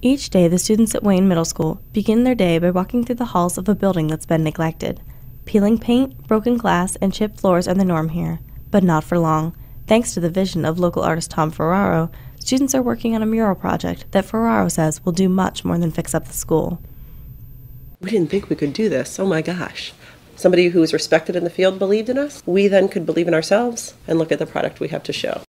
Each day, the students at Wayne Middle School begin their day by walking through the halls of a building that's been neglected. Peeling paint, broken glass, and chipped floors are the norm here, but not for long. Thanks to the vision of local artist Tom Ferraro, students are working on a mural project that Ferraro says will do much more than fix up the school. We didn't think we could do this. Oh my gosh. Somebody who was respected in the field believed in us. We then could believe in ourselves and look at the product we have to show.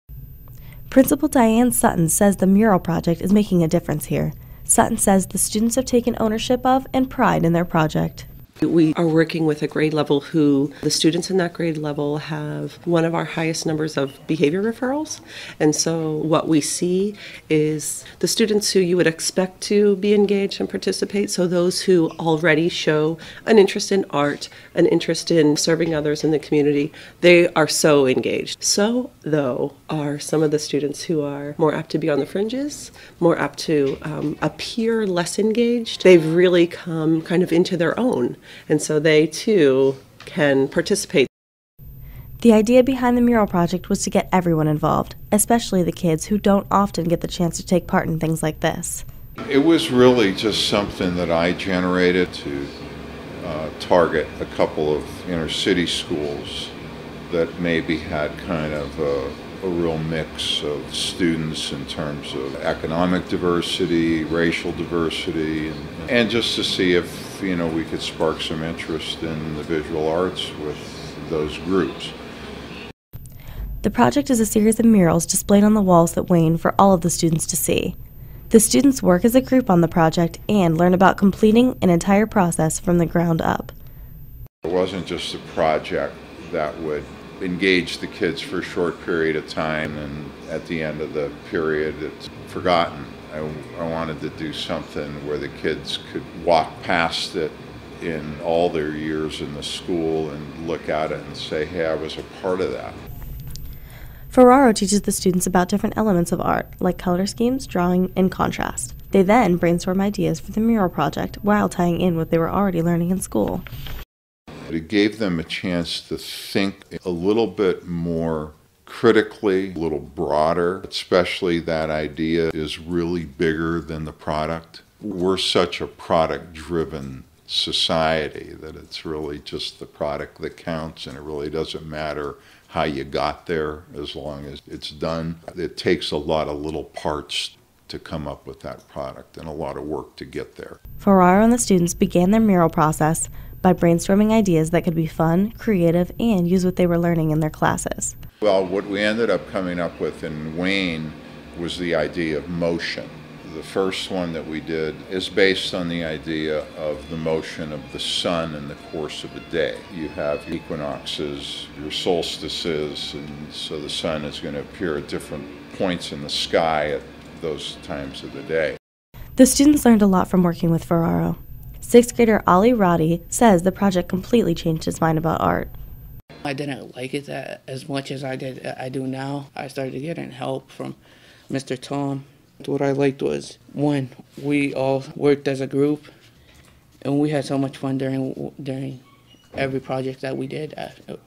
Principal Diane Sutton says the mural project is making a difference here. Sutton says the students have taken ownership of and pride in their project. We are working with a grade level who the students in that grade level have one of our highest numbers of behavior referrals. And so what we see is the students who you would expect to be engaged and participate, so those who already show an interest in art, an interest in serving others in the community, they are so engaged. So, though, are some of the students who are more apt to be on the fringes, more apt to appear less engaged. They've really come kind of into their own. And so they, too, can participate. The idea behind the mural project was to get everyone involved, especially the kids who don't often get the chance to take part in things like this. It was really just something that I generated to target a couple of inner city schools that maybe had kind of a real mix of students in terms of economic diversity, racial diversity, and just to see if we could spark some interest in the visual arts with those groups. The project is a series of murals displayed on the walls at Wayne for all of the students to see. The students work as a group on the project and learn about completing an entire process from the ground up. It wasn't just a project that would engage the kids for a short period of time and at the end of the period it's forgotten. I wanted to do something where the kids could walk past it in all their years in the school and look at it and say, hey, I was a part of that. Ferraro teaches the students about different elements of art, like color schemes, drawing, and contrast. They then brainstorm ideas for the mural project while tying in what they were already learning in school. It gave them a chance to think a little bit more critically, a little broader, especially that idea is really bigger than the product. We're such a product-driven society that it's really just the product that counts, and it really doesn't matter how you got there as long as it's done. It takes a lot of little parts to come up with that product and a lot of work to get there. Ferraro and the students began their mural process by brainstorming ideas that could be fun, creative, and use what they were learning in their classes. Well, what we ended up coming up with in Wayne was the idea of motion. The first one that we did is based on the idea of the motion of the sun in the course of a day. You have equinoxes, your solstices, and so the sun is going to appear at different points in the sky at those times of the day. The students learned a lot from working with Ferraro. Sixth grader Ali Roddy says the project completely changed his mind about art. I didn't like it as much as I do now. I started getting help from Mr. Tom. What I liked was, one, we all worked as a group, and we had so much fun during every project that we did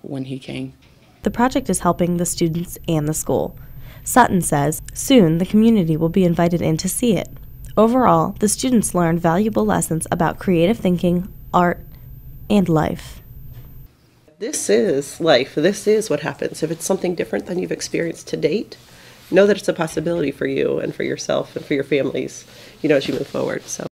when he came. The project is helping the students and the school. Sutton says soon the community will be invited in to see it. Overall, the students learned valuable lessons about creative thinking, art, and life. This is life. This is what happens. If it's something different than you've experienced to date, know that it's a possibility for you and for yourself and for your families, as you move forward. So.